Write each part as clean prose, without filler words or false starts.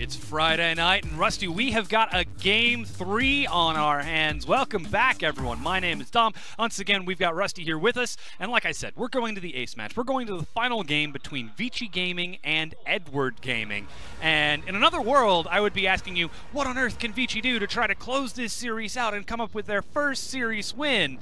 It's Friday night, and Rusty, we have got a Game 3 on our hands. Welcome back, everyone. My name is Dom. Once again, we've got Rusty here with us, and like I said, we're going to the ace match. We're going to the final game between Vici Gaming and Edward Gaming. And in another world, I would be asking you, what on earth can Vici do to try to close this series out and come up with their first series win?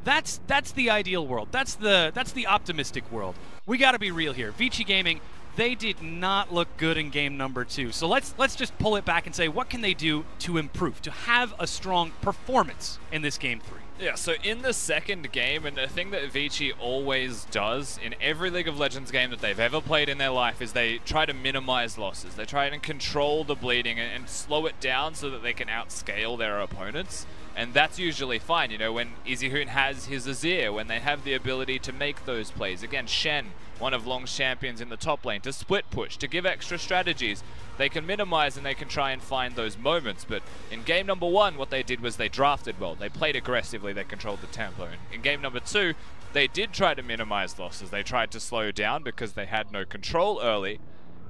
That's the ideal world. That's the optimistic world. We got to be real here. Vici Gaming, they did not look good in game number 2. So let's just pull it back and say, what can they do to improve, to have a strong performance in this game 3? Yeah, so in the second game, and the thing that Vici always does in every League of Legends game that they've ever played in their life is they try to minimize losses. They try and control the bleeding and slow it down so that they can outscale their opponents. And that's usually fine, you know, when Easyhoon has his Azir, when they have the ability to make those plays. Again, Shen, one of Loong's champions in the top lane, to split push, to give extra strategies. They can minimize and they can try and find those moments. But in game number 1, what they did was they drafted well. They played aggressively, they controlled the tempo. In game number 2, they did try to minimize losses. They tried to slow down because they had no control early,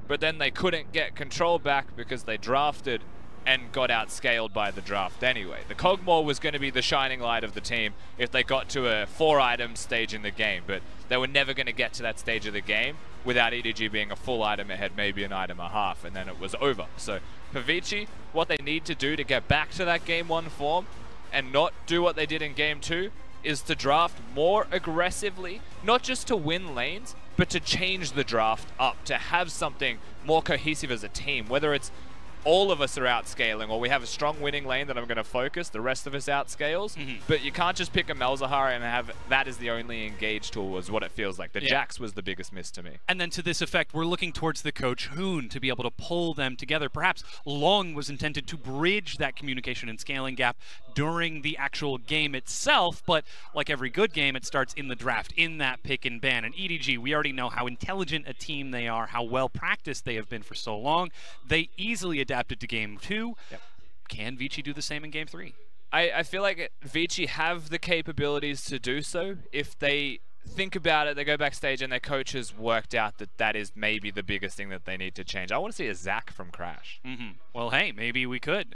but then they couldn't get control back because they drafted and got outscaled by the draft anyway. The Kog'Maw was going to be the shining light of the team if they got to a 4-item stage in the game, but they were never going to get to that stage of the game without EDG being a full item ahead, maybe an item and a half, and then it was over. So for Vici, what they need to do to get back to that game 1 form and not do what they did in game 2 is to draft more aggressively, not just to win lanes, but to change the draft up, to have something more cohesive as a team, whether it's all of us are outscaling, or we have a strong winning lane that I'm going to focus, the rest of us outscales. But you can't just pick a Malzahar and have that as the only engage tool, is what it feels like. The Jax was the biggest miss to me. And then to this effect, we're looking towards the coach Hoon to be able to pull them together. Perhaps Loong was intended to bridge that communication and scaling gap during the actual game itself, but like every good game, it starts in the draft, in that pick and ban. And EDG, we already know how intelligent a team they are, how well practiced they have been for so long. They easily adapted to game 2. Can Vici do the same in game 3? I feel like Vici have the capabilities to do so if they think about it. They go backstage and their coach has worked out that that is maybe the biggest thing that they need to change. I want to see a Zac from Crash. Well, hey, maybe we could.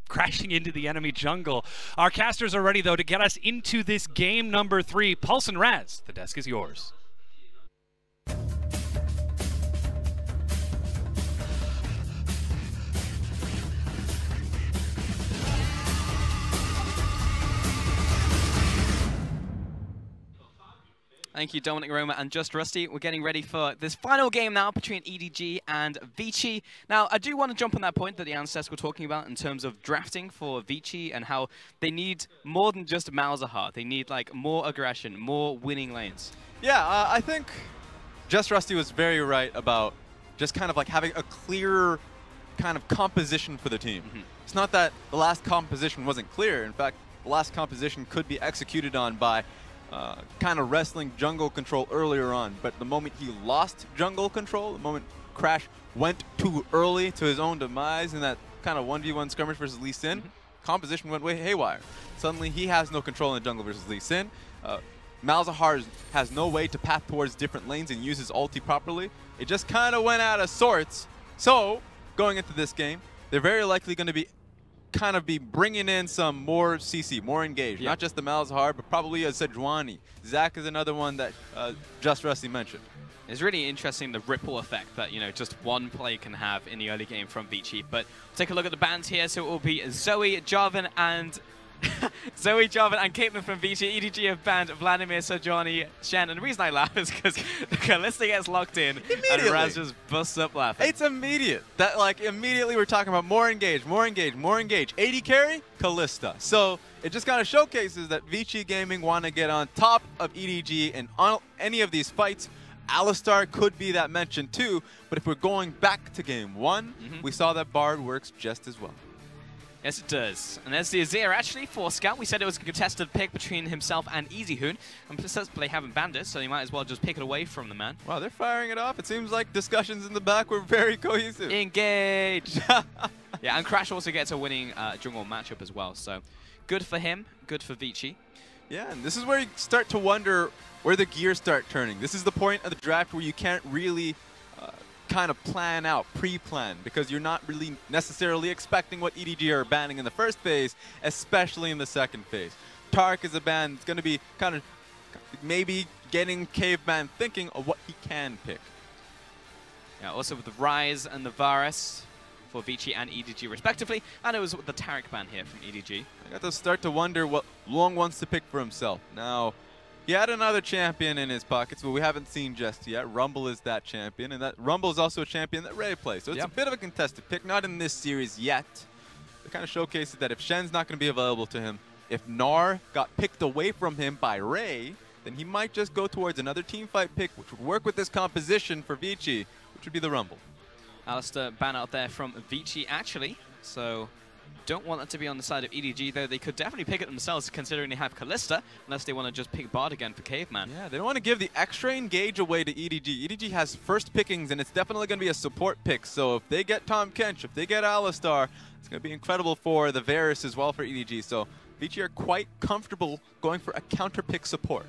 Crashing into the enemy jungle. Our casters are ready, though, to get us into this game number 3. Pulse and Raz, the desk is yours. Thank you, Dominic, Roma, and Just Rusty. We're getting ready for this final game now between EDG and Vici. Now, I do want to jump on that point that the ancestors were talking about in terms of drafting for Vici and how they need more than just Malzahar. They need like more aggression, more winning lanes. Yeah, I think Just Rusty was very right about just kind of like having a clear kind of composition for the team. It's not that the last composition wasn't clear. In fact, the last composition could be executed on by kind of wrestling jungle control earlier on, but the moment he lost jungle control, the moment Crash went too early to his own demise in that kind of 1v1 skirmish versus Lee Sin, composition went way haywire. Suddenly he has no control in jungle versus Lee Sin. Malzahar has no way to path towards different lanes and use his ulti properly. It just kind of went out of sorts. So going into this game, they're very likely going to be bringing in some more CC, more engaged. Not just the Malzahar, but probably a Sejuani. Zac is another one that Just Rusty mentioned. It's really interesting the ripple effect that, you know, just one play can have in the early game from Vici. But take a look at the bans here. So it will be Zoe, Jarvan, and Caveman from Vici. EDG have banned Vladimir, Sejuani, Shen. And the reason I laugh is because the Kalista gets locked in and Raz just busts up laughing. It's immediate. That, like, immediately we're talking about more engage, more engage, more engage. AD carry, Kalista. So it just kind of showcases that Vici Gaming want to get on top of EDG in any of these fights. Alistar could be that mention too, but if we're going back to game 1, we saw that Bard works just as well. Yes, it does. And there's the Azir, actually, for Scout. We said it was a contested pick between himself and Easyhoon. And they haven't banned it, so you might as well just pick it away from the man. Wow, they're firing it off. It seems like discussions in the back were very cohesive. Engage! Yeah, and Crash also gets a winning jungle matchup as well. So good for him, good for Vici. Yeah, and this is where you start to wonder where the gears start turning. This is the point of the draft where you can't really kind of plan out, pre-plan, because you're not really necessarily expecting what EDG are banning in the first phase, especially in the second phase. Tark is a ban that's going to be kind of maybe getting Caveman thinking of what he can pick. Yeah, also with the Ryze and the Varus for Vici and EDG respectively, and it was the Taric ban here from EDG. I got to start to wonder what Loong wants to pick for himself. Now, he had another champion in his pockets, but we haven't seen just yet. Rumble is that champion, and that Rumble is also a champion that Ray plays. So it's a bit of a contested pick, not in this series yet. It kind of showcases that if Shen's not going to be available to him, if Gnar got picked away from him by Ray, then he might just go towards another teamfight pick, which would work with this composition for Vici, which would be the Rumble. Alistair ban out there from Vici actually, so don't want that to be on the side of EDG, though they could definitely pick it themselves considering they have Kalista, unless they want to just pick Bard again for Caveman. Yeah, they don't want to give the extra engage away to EDG. EDG has first pickings, and it's definitely going to be a support pick, so if they get Tahm Kench, if they get Alistar, it's going to be incredible for the Varus as well for EDG. So Vici are quite comfortable going for a counter pick support.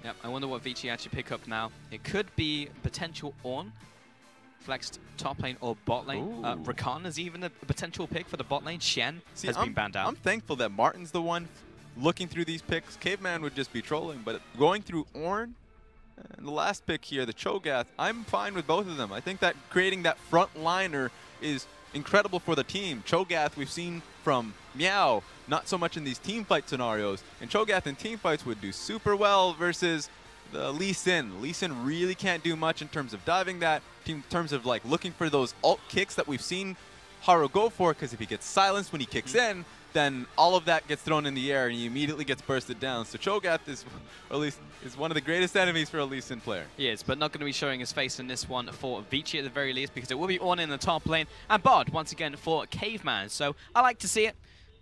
Yep, I wonder what Vici actually pick up now. It could be potential Ornn, flexed top lane or bot lane. Rakan is even a potential pick for the bot lane. Shen has been banned out. I'm thankful that Martin's the one looking through these picks. Caveman would just be trolling, but going through Ornn and the last pick here, the Cho'Gath, I'm fine with both of them. I think that creating that front liner is incredible for the team. Cho'Gath we've seen from Meow, not so much in these team fight scenarios, and Cho'Gath in team fights would do super well versus the Lee Sin. Lee Sin really can't do much in terms of diving that, in terms of like looking for those ult kicks that we've seen Haro go for, because if he gets silenced when he kicks in, then all of that gets thrown in the air and he immediately gets bursted down. So Cho'Gath is, or at least, is one of the greatest enemies for a Lee Sin player. He is, but not going to be showing his face in this one for Vici at the very least, because it will be Ornn in the top lane, and Bard once again for Caveman. So I like to see it,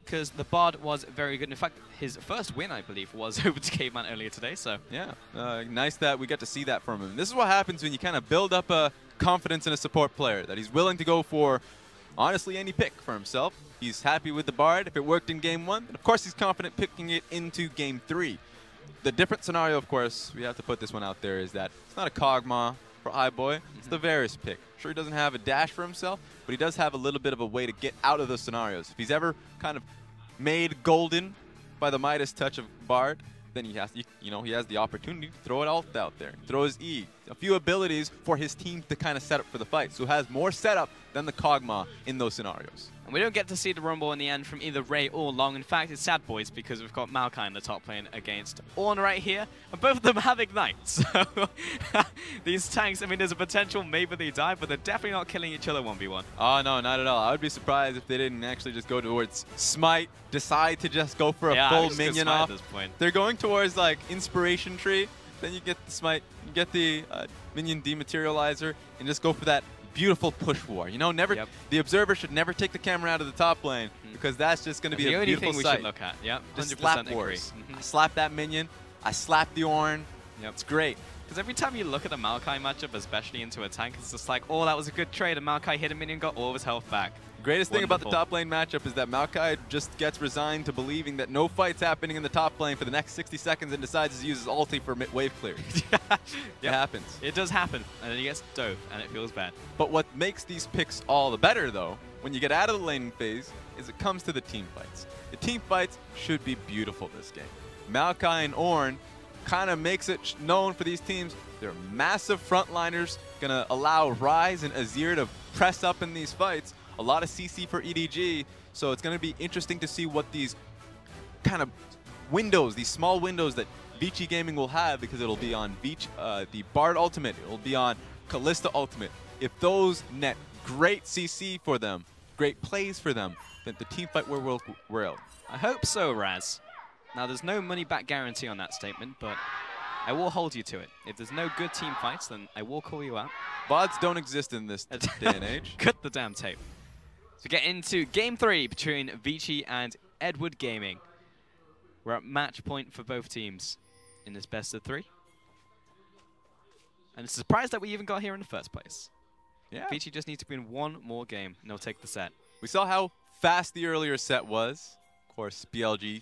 because the Bard was very good. In fact, his first win, I believe, was over to Caveman earlier today. So yeah, nice that we get to see that from him. This is what happens when you kind of build up a confidence in a support player, that he's willing to go for, honestly, any pick for himself. He's happy with the Bard. If it worked in Game 1, then of course he's confident picking it into Game 3. The different scenario, of course, we have to put this one out there, is that it's not a Kog'Maw for iBoy. It's the Varus pick. Sure, he doesn't have a dash for himself, but he does have a little bit of a way to get out of those scenarios. If he's ever kind of made golden by the Midas touch of Bard, then he has, he has the opportunity to throw it all out there. Throw his E. A few abilities for his team to kind of set up for the fight. So has more setup than the Kog'Maw in those scenarios. And we don't get to see the Rumble in the end from either Ray or Loong. In fact, it's sad, boys, because we've got Maokai in the top lane against Ornn right here. And both of them have Ignite. So these tanks, I mean, there's a potential maybe they die, but they're definitely not killing each other 1v1. Oh, no, not at all. I would be surprised if they didn't actually just go towards Smite, decide to just go for a full minion off. At this point. They're going towards, like, Inspiration Tree. Then you get the Smite, you get the minion dematerializer, and just go for that beautiful push war. You know, the observer should never take the camera out of the top lane, because that's just going to be a beautiful thing we sight. should look at. Yep, just 100% slap agree. wars. I slap that minion. I slap the Ornn. Yep. It's great. Because every time you look at the Maokai matchup, especially into a tank, it's just like, oh, that was a good trade, and Maokai hit a minion, got all of his health back. Greatest thing about the top lane matchup is that Maokai just gets resigned to believing that no fight's happening in the top lane for the next 60 seconds and decides to use his ulti for wave clear. It happens. It does happen, and then he gets dove, and it feels bad. But what makes these picks all the better, though, when you get out of the laning phase, is it comes to the team fights. The team fights should be beautiful this game. Maokai and Ornn kind of makes it known for these teams. They're massive frontliners, going to allow Ryze and Azir to press up in these fights. A lot of CC for EDG, so it's going to be interesting to see what these kind of windows, these small windows that Vici Gaming will have, because it'll be on the Bard Ultimate, it'll be on Kalista Ultimate. If those net great CC for them, great plays for them, then the team fight will world. I hope so, Raz. Now, there's no money-back guarantee on that statement, but I will hold you to it. If there's no good team fights, then I will call you out. VODs don't exist in this day and age. Cut the damn tape. So get into Game 3 between Vici and Edward Gaming. We're at match point for both teams in this best of 3. And it's a surprise that we even got here in the first place. Yeah. Vici just needs to win one more game, and they'll take the set. We saw how fast the earlier set was. Of course, BLG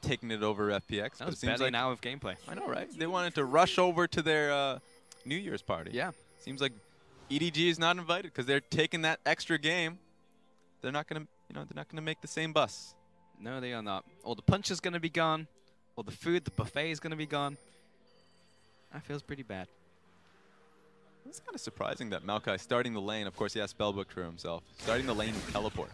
taking it over FPX. That was barely an hour of gameplay. I know, right? They wanted to rush over to their New Year's party. Yeah. Seems like EDG is not invited because they're taking that extra game. They're not gonna, they're not gonna make the same bus. No, they are not. All the punch is gonna be gone. All the food, the buffet is gonna be gone. That feels pretty bad. It's kind of surprising that Maokai starting the lane. Of course, he has spellbook for himself. Starting the lane with teleport.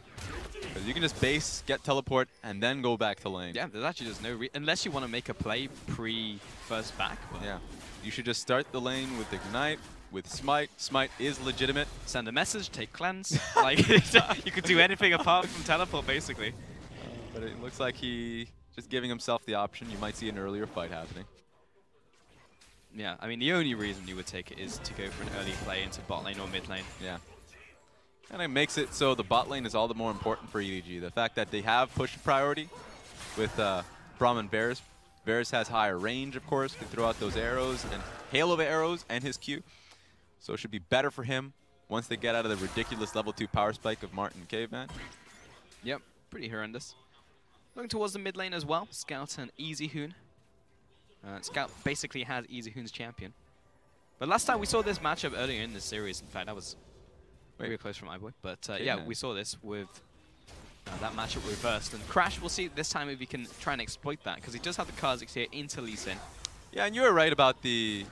Because you can just base, get teleport, and then go back to lane. Yeah, there's actually just no unless you want to make a play pre-first back. Yeah. You should just start the lane with Ignite, with Smite. Smite is legitimate. Send a message, take cleanse. Like, you could do anything apart from teleport, basically. But it looks like he just giving himself the option. You might see an earlier fight happening. Yeah, I mean, the only reason you would take it is to go for an early play into bot lane or mid lane. Yeah. And it makes it so the bot lane is all the more important for EDG. The fact that they have push priority with Braum and Varus. Varus has higher range, of course, can throw out those arrows and hail of arrows and his Q. So it should be better for him once they get out of the ridiculous level 2 power spike of Martin and Caveman. Yep, pretty horrendous. Looking towards the mid lane as well, Scout and Easyhoon. Scout basically has Easyhoon's champion. But last time we saw this matchup earlier in this series, in fact, that was very close from my boy. But yeah, we saw this with that matchup reversed. And Crash, we'll see this time if he can try and exploit that, because he does have the Kha'Zix here into Lee Sin. Yeah, and you were right about the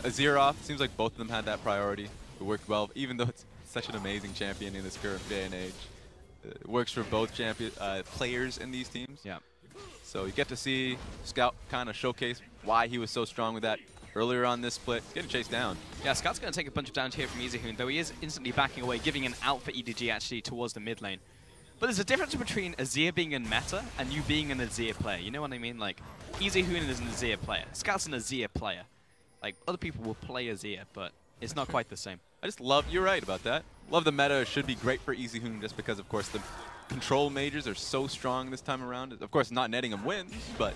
Azir off. Seems like both of them had that priority. It worked well, even though it's such an amazing champion in this current day and age. It works for both players in these teams. Yeah. So you get to see Scout kind of showcase why he was so strong with that earlier on this split. Getting chased down. Yeah, Scout's going to take a bunch of damage here from Easyhoon, though he is instantly backing away, giving an out for EDG actually towards the mid lane. But there's a difference between Azir being in meta and you being an Azir player. You know what I mean? Like, Easyhoon is an Azir player. Scout's an Azir player. Like, other people will play Azir, but it's not quite the same. I just love, you're right about that. Love the meta should be great for Easyhoon just because, of course, the control mages are so strong this time around. Of course, not netting him wins, but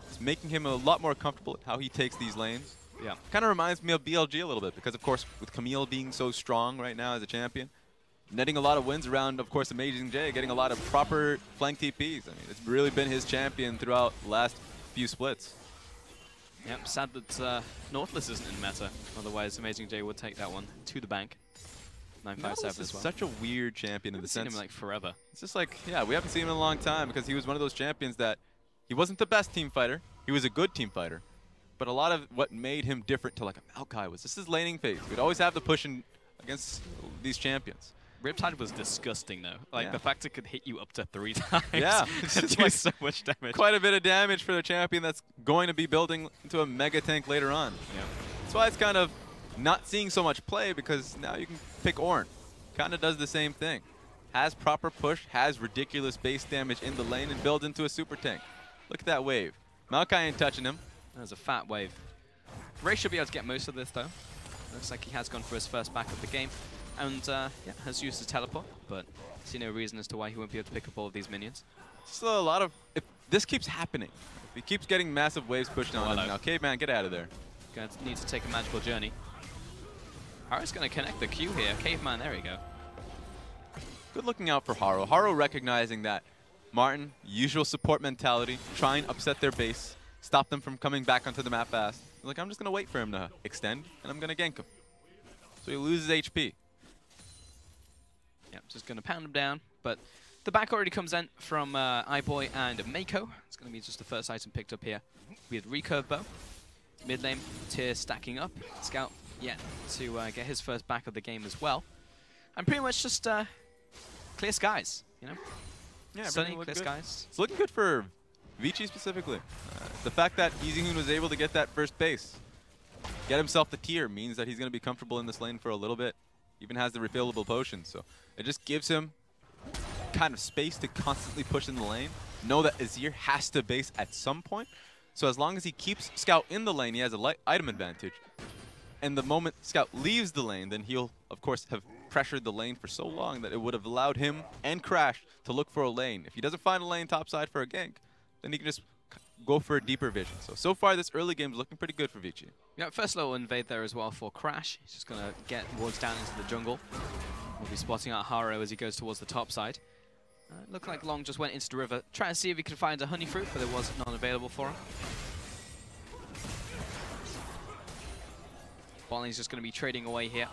it's making him a lot more comfortable at how he takes these lanes. Yeah. Kind of reminds me of BLG a little bit because, of course, with Camille being so strong right now as a champion, netting a lot of wins around, of course, Amazing J, getting a lot of proper flank TPs. I mean, it's really been his champion throughout the last few splits. Yep, sad that Nautilus isn't in meta. Otherwise, Amazing J would take that one to the bank. 957 as well. Such a weird champion in the sense. Seen him like forever. It's just like, yeah, we haven't seen him in a long time because he was one of those champions that he wasn't the best team fighter. He was a good team fighter. But a lot of what made him different to like a Maokai was this is laning phase. We'd always have the push in against these champions. Riptide was disgusting though. Like Yeah. the fact it could hit you up to 3 times. Yeah, it's it's do like so much damage. Quite a bit of damage for the champion that's going to be building into a mega tank later on. Yeah. That's why it's kind of not seeing so much play because now you can pick Ornn. Kind of does the same thing. Has proper push, has ridiculous base damage in the lane, and builds into a super tank. Look at that wave. Maokai ain't touching him. There's a fat wave. Ray should be able to get most of this though. Looks like he has gone for his first back of the game. And yeah, has used his teleport, but I see no reason as to why he won't be able to pick up all of these minions. Still a lot of, if this keeps happening, if he keeps getting massive waves pushed on him, now Caveman, get out of there. Going to need to take a magical journey. Haro's going to connect the Q here. Caveman, there we go. Good looking out for Haro. Haro recognizing that Martin, usual support mentality, try and upset their base, stop them from coming back onto the map fast. Like, I'm just going to wait for him to extend, and I'm going to gank him. So he loses HP. Yeah, just going to pound him down. But the back already comes in from iBoy and Meiko. It's going to be just the first item picked up here with recurve bow. Mid lane tier stacking up. Scout yet to get his first back of the game as well. And pretty much just clear skies, you know? Yeah, sunny, clear skies. It's looking good for Vici specifically. The fact that Easyhoon was able to get that first base, get himself the tier, means that he's going to be comfortable in this lane for a little bit. Even has the refillable potion, so it just gives him kind of space to constantly push in the lane. Know that Azir has to base at some point, so as long as he keeps Scout in the lane, he has a light item advantage. And the moment Scout leaves the lane, then he'll, of course, have pressured the lane for so long that it would have allowed him and Crash to look for a lane. If he doesn't find a lane topside for a gank, then he can just go for a deeper vision. So far this early game is looking pretty good for Vici. Yeah, first little invade there as well for Crash. He's just going to get wards down into the jungle. We'll be spotting out Haro as he goes towards the top side. Looked like Loong just went into the river, trying to see if he could find a honey fruit, but there was none available for him. Bonnie's just going to be trading away here.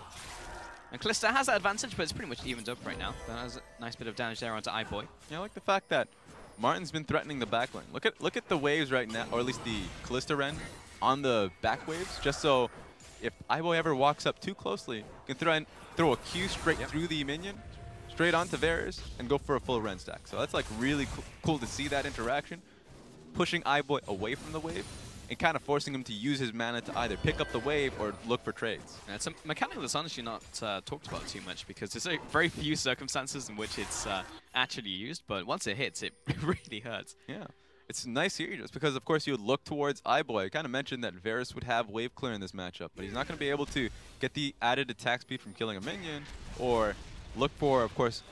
And Kalista has that advantage, but it's pretty much evened up right now. That has a nice bit of damage there onto iBoy. Yeah, I like the fact that Martin's been threatening the backline. Look at the waves right now, or at least the Kalista Ren on the back waves, just so if iBoy ever walks up too closely, you can throw a Q straight through the minion, straight onto Varus, and go for a full Ren stack. So that's like really cool to see that interaction, pushing iBoy away from the wave and kind of forcing him to use his mana to either pick up the wave or look for trades. Yeah, it's a mechanic that's honestly not talked about too much because there's very few circumstances in which it's actually used, but once it hits, it really hurts. Yeah, it's nice here just because, of course, you would look towards iBoy. I kind of mentioned that Varus would have wave clear in this matchup, but he's not going to be able to get the added attack speed from killing a minion or look for, of course,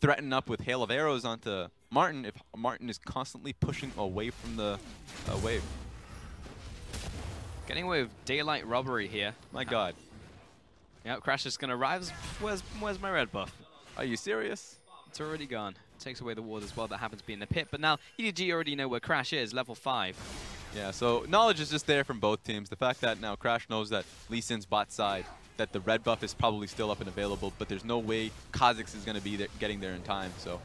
threaten up with Hail of Arrows onto Martin if Martin is constantly pushing away from the wave. Getting away with daylight robbery here. My God. Yeah, Crash is going to rise. Where's my red buff? Are you serious? It's already gone. Takes away the ward as well that happens to be in the pit. But now EDG already know where Crash is, level 5. Yeah, so knowledge is just there from both teams. The fact that now Crash knows that Lee Sin's bot side, that the red buff is probably still up and available, but there's no way Kha'Zix is going to be there, getting there in time. So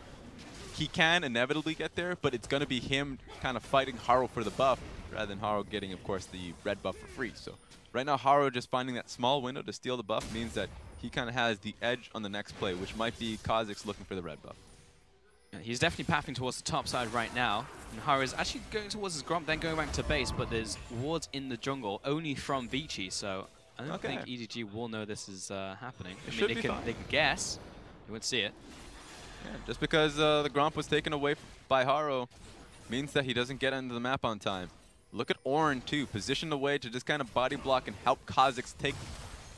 he can inevitably get there, but it's going to be him kind of fighting Haro for the buff rather than Haro getting, of course, the red buff for free. So right now, Haro just finding that small window to steal the buff means that he kind of has the edge on the next play, which might be Kha'Zix looking for the red buff. Yeah, he's definitely pathing towards the top side right now. And Haro is actually going towards his Gromp, then going back to base, but there's wards in the jungle only from Vici, so I don't think EDG will know this is happening. I mean, they can guess. You won't see it. Yeah, just because the Gromp was taken away by Haro means that he doesn't get into the map on time. Look at Ornn, too, positioned away to just kind of body block and help Kha'Zix take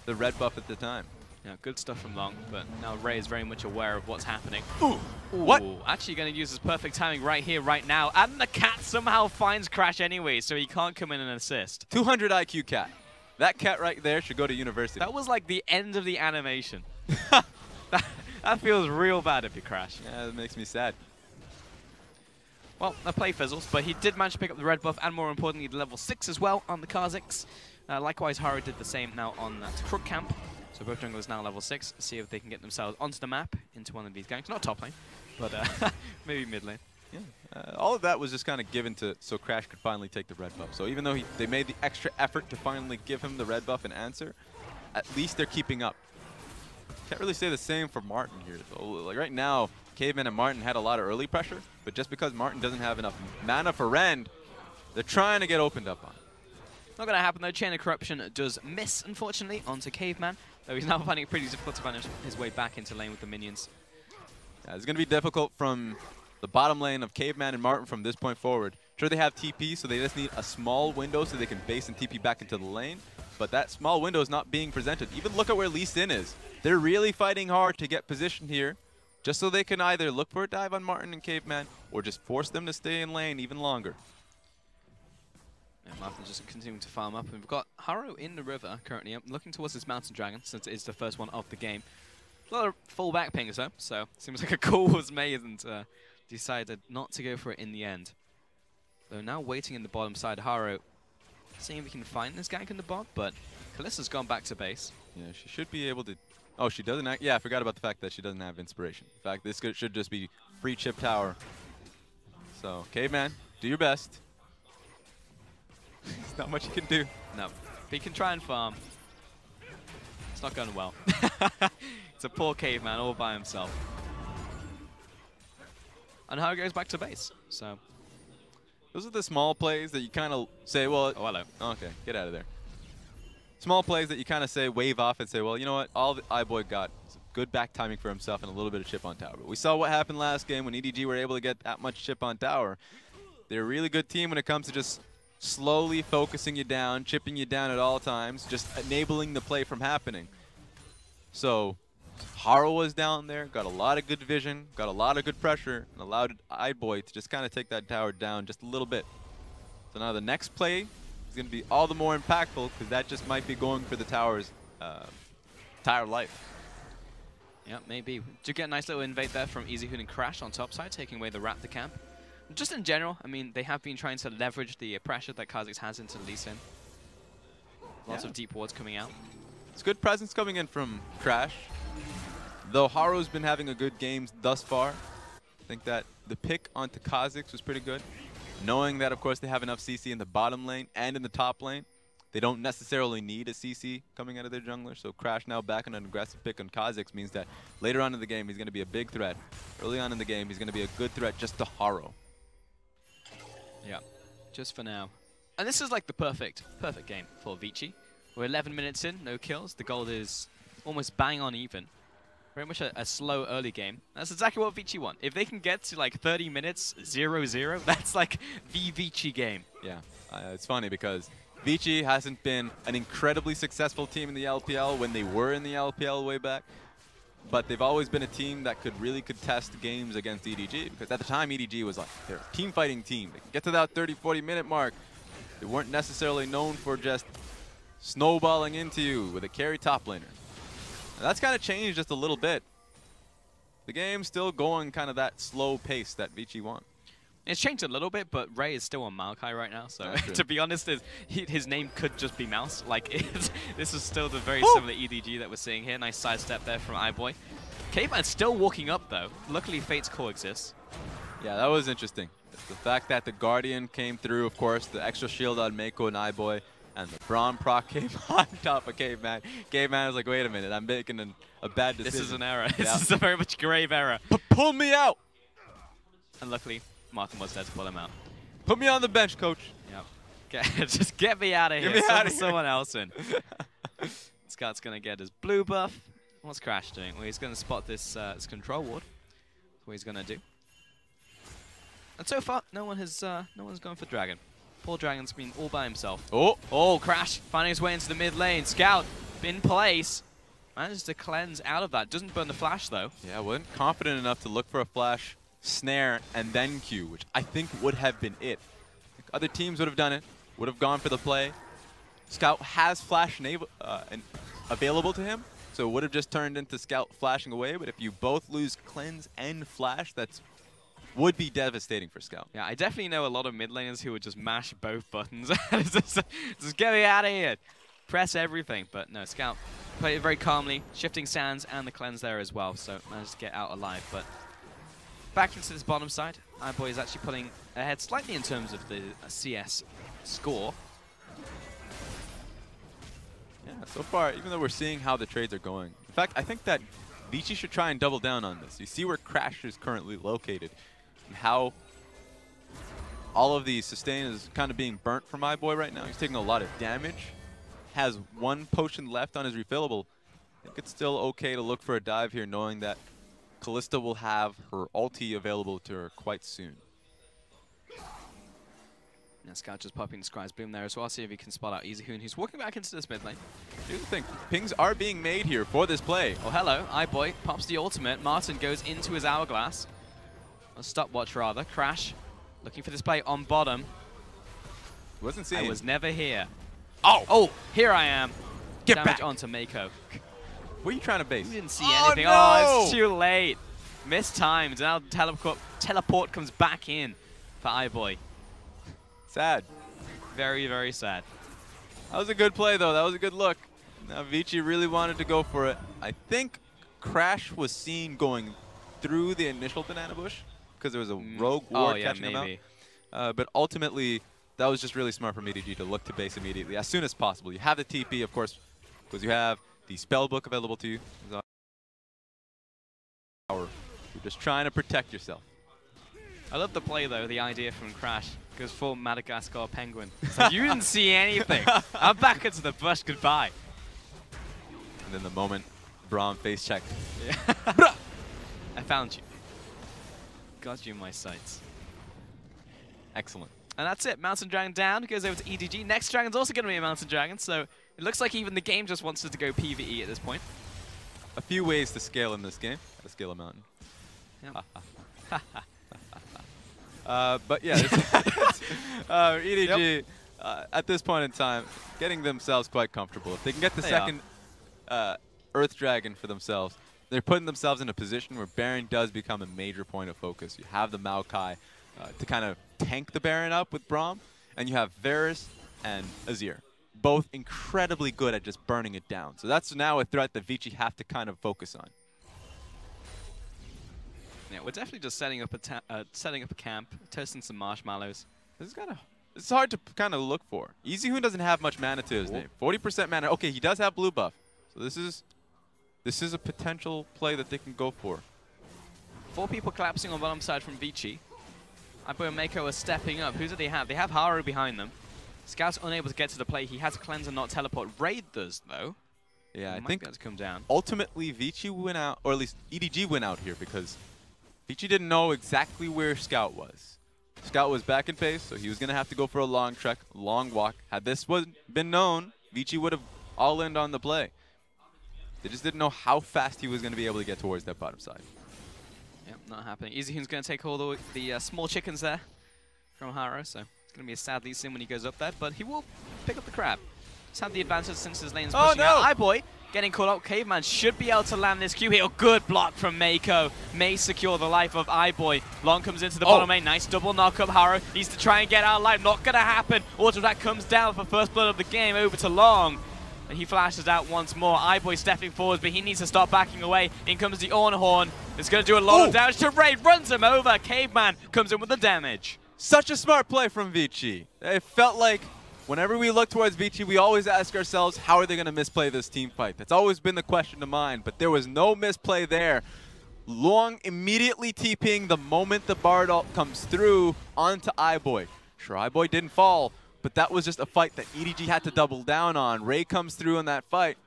the red buff at the time. Yeah, good stuff from Loong, but now Ray is very much aware of what's happening. Ooh, what? Actually going to use his perfect timing right here, right now. And the cat somehow finds Crash anyway, so he can't come in and assist. 200 IQ cat. That cat right there should go to university. That was like the end of the animation. That feels real bad if you Crash. Yeah, that makes me sad. Well, that play fizzles, but he did manage to pick up the red buff, and more importantly, the level 6 as well on the Kha'Zix. Likewise, Haro did the same now on that Crook camp. So both junglers now level 6. See if they can get themselves onto the map into one of these ganks. Not top lane, but maybe mid lane. Yeah. All of that was just kind of given so Crash could finally take the red buff. So even though they made the extra effort to finally give him the red buff and answer, at least they're keeping up. Can't really say the same for Martin here. So, like right now, Caveman and Martin had a lot of early pressure, but just because Martin doesn't have enough mana for Rend, they're trying to get opened up on. Not going to happen though. Chain of Corruption does miss, unfortunately, onto Caveman, though he's now finding it pretty difficult to find his way back into lane with the minions. Yeah, it's going to be difficult from the bottom lane of Caveman and Martin from this point forward. Sure, they have TP, so they just need a small window so they can base and TP back into the lane, but that small window is not being presented. Even look at where Lee Sin is. They're really fighting hard to get positioned here, just so they can either look for a dive on Martin and Caveman, or just force them to stay in lane even longer. Yeah, Martin's just continuing to farm up, and we've got Haro in the river currently, looking towards this Mountain Dragon, since it is the first one of the game. A lot of full back pings though, so seems like a call was made and decided not to go for it in the end. Though now waiting in the bottom side, Haro seeing if we can find this gank in the bot, but Kalista's gone back to base. Yeah, she should be able to... Oh, she doesn't... Yeah, I forgot about the fact that she doesn't have inspiration. In fact, this should just be free chip tower. So, Caveman, do your best. There's not much you can do. No, but he can try and farm. It's not going well. It's a poor Caveman all by himself. And Haro goes back to base, so... Those are the small plays that you kind of say, well... Oh, hello. Okay, get out of there. Small plays that you kind of say, wave off and say, well, you know what? All the iBoy got is good back timing for himself and a little bit of chip on tower. But we saw what happened last game when EDG were able to get that much chip on tower. They're a really good team when it comes to just slowly focusing you down, chipping you down at all times, just enabling the play from happening. So Haro was down there, got a lot of good vision, got a lot of good pressure, and allowed iBoy to just kind of take that tower down just a little bit. So now the next play is going to be all the more impactful because that just might be going for the tower's entire life. Yeah, maybe. Do get a nice little invade there from Easyhoon and Crash on top side, taking away the Raptor camp. Just in general, I mean, they have been trying to leverage the pressure that Kha'Zix has into Lee Sin. Lots of deep wards coming out. It's good presence coming in from Crash. Though Haro's been having a good game thus far, I think that the pick onto Kha'Zix was pretty good. Knowing that, of course, they have enough CC in the bottom lane and in the top lane, they don't necessarily need a CC coming out of their jungler. So Crash now back on an aggressive pick on Kha'Zix means that later on in the game, he's going to be a big threat. Early on in the game, he's going to be a good threat just to Haro. Yeah, just for now. And this is like the perfect game for Vici. We're 11 minutes in, no kills. The gold is almost bang on even. Very much a slow early game. That's exactly what Vici want. If they can get to like 30 minutes, 0-0, that's like the Vici game. Yeah, it's funny because Vici hasn't been an incredibly successful team in the LPL when they were in the LPL way back. But they've always been a team that could really contest games against EDG. Because at the time, EDG was like, they're a team fighting team. They can get to that 30-40 minute mark. They weren't necessarily known for just snowballing into you with a carry top laner. And that's kind of changed just a little bit. The game's still going kind of that slow pace that Vici want. It's changed a little bit, but Ray is still on Maokai right now, so to be honest, his name could just be Mouse. Like, this is still the very similar EDG that we're seeing here. Nice sidestep there from iBoy. Caveman's still walking up, though. Luckily, Fates coexist. Yeah, that was interesting. The fact that the Guardian came through, of course, the extra shield on Meiko and iBoy, and the Braum proc came on top of Caveman. Caveman was like, wait a minute, I'm making a bad decision. This is an error. This is a very much grave error. Pull me out! And luckily, Martin was there to pull him out. Put me on the bench, coach. Yep. Just get me out of here. Someone else in. Scout's going to get his blue buff. What's Crash doing? Well, he's going to spot this control ward. That's what he's going to do. And so far, no one's gone for Dragon. Poor Dragon's been all by himself. Oh, Crash finding his way into the mid lane. Scout in place. Manages to cleanse out of that. Doesn't burn the flash, though. Yeah, wasn't confident enough to look for a flash, snare, and then Q, which I think would have been it. Other teams would have done it, would have gone for the play. Scout has flash available to him, so it would have just turned into Scout flashing away. But if you both lose cleanse and flash, that's would be devastating for Scout. Yeah, I definitely know a lot of mid laners who would just mash both buttons. just get me out of here. Press everything. But no, Scout played it very calmly, shifting sands and the cleanse there as well, so managed to get out alive. But back into this bottom side, iBoy is actually pulling ahead slightly in terms of the CS score. Yeah, so far, even though we're seeing how the trades are going. In fact, I think that Vici should try and double down on this. You see where Crash is currently located and how all of the sustain is kind of being burnt from iBoy right now. He's taking a lot of damage. Has one potion left on his refillable. I think it's still okay to look for a dive here, knowing that Kalista will have her ulti available to her quite soon. Now Scout just popping the Scry's Bloom there as well. See if he can spot out Easyhoon, who's walking back into this mid lane. Here's the thing, pings are being made here for this play. Oh, hello. iBoy pops the ultimate. Martin goes into his hourglass. A stopwatch, rather. Crash looking for this play on bottom. Wasn't seen. I was never here. Oh, here I am. Get Damage back onto Meiko. What are you trying to base? We didn't see anything. No! Oh, it's too late. Mistimed. Now teleport comes back in for iBoy. Sad. Very, very sad. That was a good play, though. That was a good look. Now, Vici really wanted to go for it. I think Crash was seen going through the initial banana bush because there was a rogue ward catching him out. But ultimately, that was just really smart from EDG to look to base immediately as soon as possible. You have the TP, of course, because you have the spell book available to you. You're just trying to protect yourself. I love the play, though, the idea from Crash. Goes full Madagascar penguin. So you didn't see anything. I'm back into the bush. Goodbye. And then the moment Braum face checked. Yeah. I found you. Got you in my sights. Excellent. And that's it. Mountain Dragon down. Goes over to EDG. Next Dragon's also going to be a Mountain Dragon. So it looks like even the game just wants us to go PvE at this point. A few ways to scale in this game. How to scale a mountain. Yep. But yeah, EDG at this point in time, getting themselves quite comfortable. If they can get the second Earth Dragon for themselves, they're putting themselves in a position where Baron does become a major point of focus. You have the Maokai to kind of tank the Baron up with Braum, and you have Varus and Azir. both incredibly good at just burning it down. So that's now a threat that Vici have to kind of focus on. Yeah, we're definitely just setting up a camp, toasting some marshmallows. This is kind of, it's hard to kind of look for. Easyhoon doesn't have much mana to his name. 40% mana. Okay, he does have blue buff. So this is a potential play that they can go for. 4 people collapsing on bottom side from Vici. iBoy and Meiko are stepping up. Who do they have? They have Haro behind them. Scout's unable to get to the play. He has cleanse and not teleport. Raid does, though. Yeah, I might think be able to come down. Ultimately, Vici went out, or at least EDG went out here because Vici didn't know exactly where Scout was. Scout was back in pace, so he was going to have to go for a long trek, long walk. Had this been known, Vici would have all-in on the play. They just didn't know how fast he was going to be able to get towards that bottom side. Yep, not happening. Easyhoon's going to take all the small chickens there from Haro, so it's going to be a sad lead sim when he goes up there, but he will pick up the crab. He's had the advantage since his lane's pushing out. iBoy getting caught up. Caveman should be able to land this Q here. Good block from Meiko. May secure the life of iBoy. Long comes into the bottom lane. Nice double knock up. Haro needs to try and get out alive. Not going to happen. Auto attack comes down for first blood of the game over to Loong. And he flashes out once more. iBoy stepping forwards, but he needs to start backing away. In comes the Ornn. It's going to do a lot of damage to Raid. Runs him over. Caveman comes in with the damage. Such a smart play from Vici. It felt like whenever we look towards Vici, we always ask ourselves, how are they going to misplay this team fight? That's always been the question of mine, but there was no misplay there. Loong immediately TPing the moment the Bard ult comes through onto iBoy. Sure, iBoy didn't fall, but that was just a fight that EDG had to double down on. Ray comes through in that fight,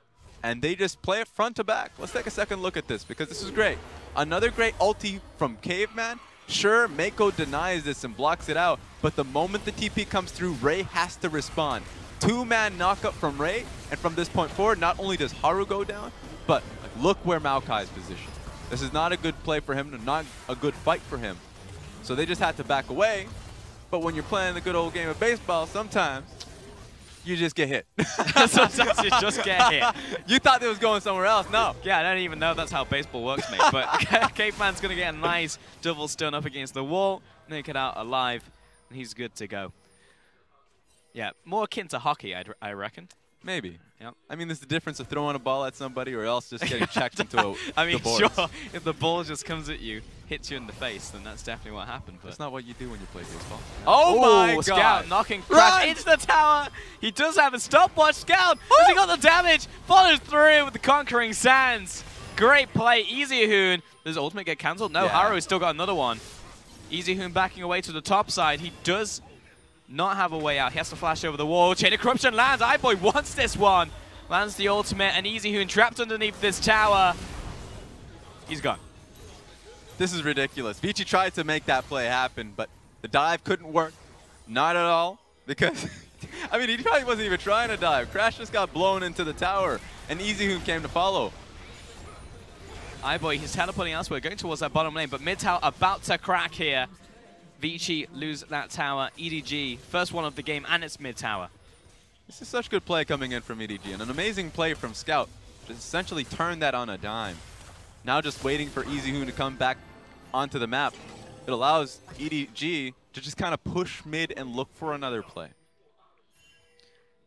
and they just play it front to back. Let's take a second look at this, because this is great. Another great ulti from Caveman. Sure, Meiko denies this and blocks it out, but the moment the TP comes through, Ray has to respond. 2-man knockup from Ray, and from this point forward, not only does Haru go down, but look where Maokai is positioned. This is not a good play for him, not a good fight for him. So they just had to back away, but when you're playing the good old game of baseball, sometimes you just get hit. Sometimes you just get hit. You thought it was going somewhere else. No. Yeah, I don't even know that's how baseball works, mate. But Caveman's going to get a nice double stun up against the wall, make it out alive, and he's good to go. Yeah, more akin to hockey, I reckon. Maybe. Yep. I mean, there's the difference of throwing a ball at somebody or else just getting checked into the boards. Sure, if the ball just comes at you, hits you in the face, then that's definitely what happened. But that's not what you do when you play baseball. Oh my God! Scout knocking Crash into the tower. He does have a stopwatch. Scout, has he got the damage? Follows through with the Conquering Sands. Great play. Easyhoon. Does ultimate get cancelled? No, yeah. Haro's still got another one. Easyhoon backing away to the top side. He does not have a way out. He has to flash over the wall. Chain of Corruption lands. iBoy wants this one. Lands the ultimate, and Easyhoon trapped underneath this tower. He's gone. This is ridiculous. Vici tried to make that play happen, but the dive couldn't work. Not at all. Because, I mean, he probably wasn't even trying to dive. Crash just got blown into the tower, and Easyhoon came to follow. iBoy, he's teleporting elsewhere, going towards that bottom lane, but mid tower about to crack here. Vici lose that tower. EDG, first one of the game, and it's mid tower. This is such good play coming in from EDG, and an amazing play from Scout. Just essentially turned that on a dime. Now just waiting for Easyhoon to come back onto the map. It allows EDG to just kind of push mid and look for another play.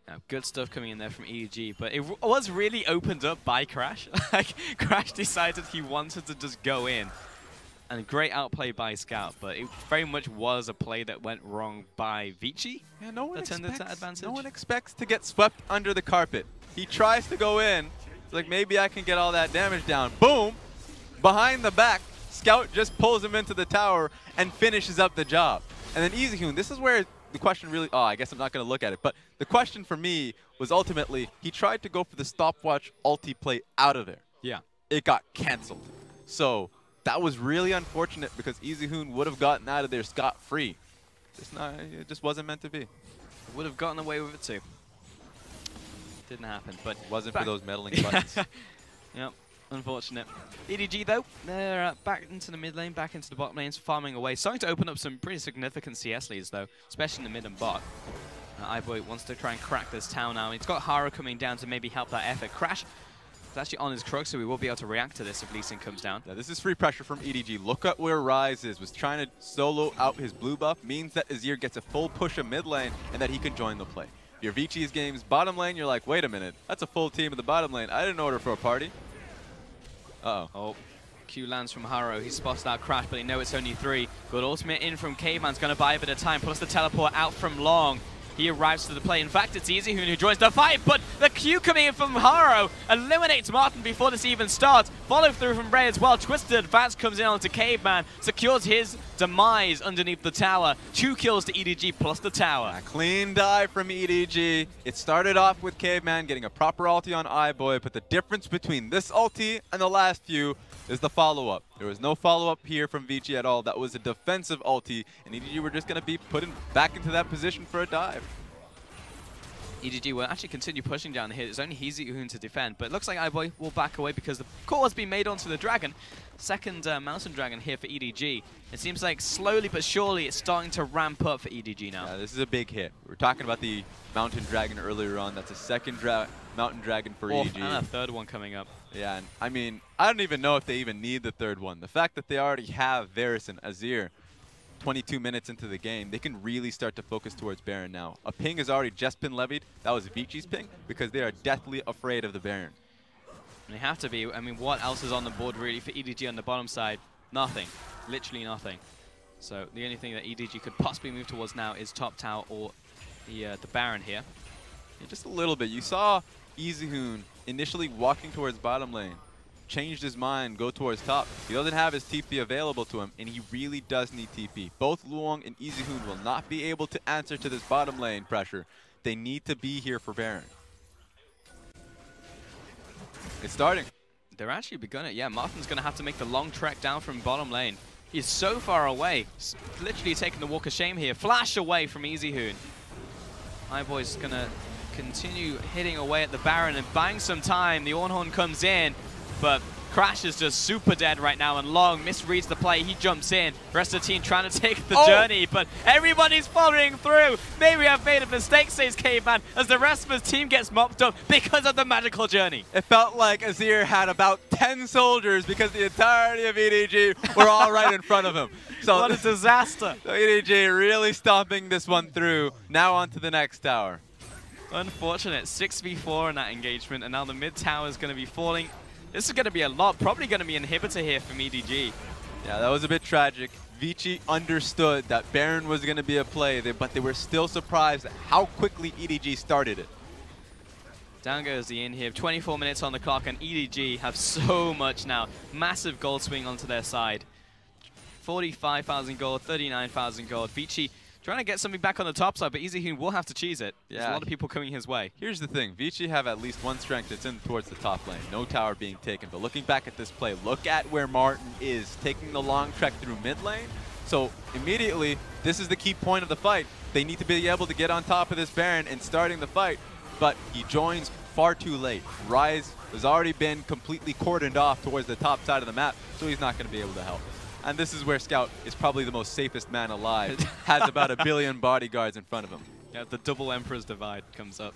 Now, good stuff coming in there from EDG, but it was really opened up by Crash. Like, Crash decided he wanted to just go in. And great outplay by Scout, but it very much was a play that went wrong by Vici. Yeah, no one expects to get swept under the carpet. He tries to go in. It's like, maybe I can get all that damage down. Boom! Behind the back, Scout just pulls him into the tower and finishes up the job. And then Easyhoon, this is where the question really, I guess I'm not going to look at it, but the question for me was ultimately, he tried to go for the stopwatch ulti play out of there. Yeah. It got canceled. So that was really unfortunate because Easyhoon would have gotten out of there scot-free. It just wasn't meant to be. Would have gotten away with it too. Didn't happen, but wasn't for those meddling buttons. Yep, unfortunate. EDG though, they're back into the mid lane, back into the bottom lanes, farming away. Starting to open up some pretty significant CS leads though, especially in the mid and bot. iBoy wants to try and crack this town now. He's got Haro coming down to maybe help that effort. Crash is actually on his Krug, so we will be able to react to this if Lee Sin comes down. Yeah, this is free pressure from EDG. Look at where Ryze is. Was trying to solo out his blue buff. Means that Azir gets a full push of mid lane and that he can join the play. Your Vici's games bottom lane, you're like, wait a minute, that's a full team in the bottom lane. I didn't order for a party. Uh-oh. Oh, Q lands from Haro. He spots that crash, but they know it's only 3. Good ultimate in from Caveman's going to buy a bit of time, plus the teleport out from Loong. He arrives to the play. In fact, it's Easyhoon who joins the fight, but the Q coming in from Haro eliminates Martin before this even starts. Follow through from Ray as well. Twisted advance comes in onto Caveman, secures his demise underneath the tower. 2 kills to EDG plus the tower. A clean dive from EDG. It started off with Caveman getting a proper ulti on iBoy, but the difference between this ulti and the last few is the follow-up. There was no follow-up here from Vici at all. That was a defensive ulti, and EDG were just going to be put back into that position for a dive. EDG will actually continue pushing down here. It's only Easyhoon to defend, but it looks like iBoy will back away because the call has been made onto the dragon. Second mountain dragon here for EDG. It seems like slowly but surely it's starting to ramp up for EDG now. Yeah, this is a big hit. We were talking about the mountain dragon earlier on. That's a second mountain dragon for EDG. And a third one coming up. Yeah, and I mean, I don't even know if they even need the third one. The fact that they already have Varus and Azir 22 minutes into the game, they can really start to focus towards Baron now. A ping has already just been levied. That was Vici's ping because they are deathly afraid of the Baron. They have to be. I mean, what else is on the board really for EDG on the bottom side? Nothing. Literally nothing. So the only thing that EDG could possibly move towards now is top tower or the Baron here. Yeah, just a little bit. You saw Easyhoon initially walking towards bottom lane, changed his mind, go towards top. He doesn't have his TP available to him, and he really does need TP. Both Loong and Easyhoon will not be able to answer to this bottom lane pressure. They need to be here for Baron. It's starting. They're actually begun it. Yeah, Martin's going to have to make the long trek down from bottom lane. He's so far away. He's literally taking the walk of shame here. Flash away from Easyhoon. iBoy's going to continue hitting away at the Baron and buying some time. The Ornn comes in, but Crash is just super dead right now, and Loong misreads the play. He jumps in. The rest of the team trying to take the journey, but everybody's following through. Maybe I've made a mistake, says Caveman, as the rest of his team gets mopped up because of the magical journey. It felt like Azir had about 10 soldiers because the entirety of EDG were all right in front of him. So what a disaster. So EDG really stomping this one through. Now on to the next tower. Unfortunate. 6v4 in that engagement, and now the mid tower is going to be falling. This is going to be a lot, probably going to be an inhibitor here from EDG. Yeah, that was a bit tragic. Vici understood that Baron was going to be a play, but they were still surprised at how quickly EDG started it. Down goes the in here. 24 minutes on the clock, and EDG have so much now. Massive gold swing onto their side. 45,000 gold, 39,000 gold. Vici trying to get something back on the top side, but Easyhoon will have to cheese it. There's a lot of people coming his way. Here's the thing. Vici have at least one strength that's in towards the top lane. No tower being taken. But looking back at this play, look at where Martin is, taking the long trek through mid lane. So immediately, this is the key point of the fight. They need to be able to get on top of this Baron and starting the fight. But he joins far too late. Ryze has already been completely cordoned off towards the top side of the map, so he's not going to be able to help. And this is where Scout is probably the most safest man alive. Has about 1 billion bodyguards in front of him. Yeah, the double Emperor's Divide comes up.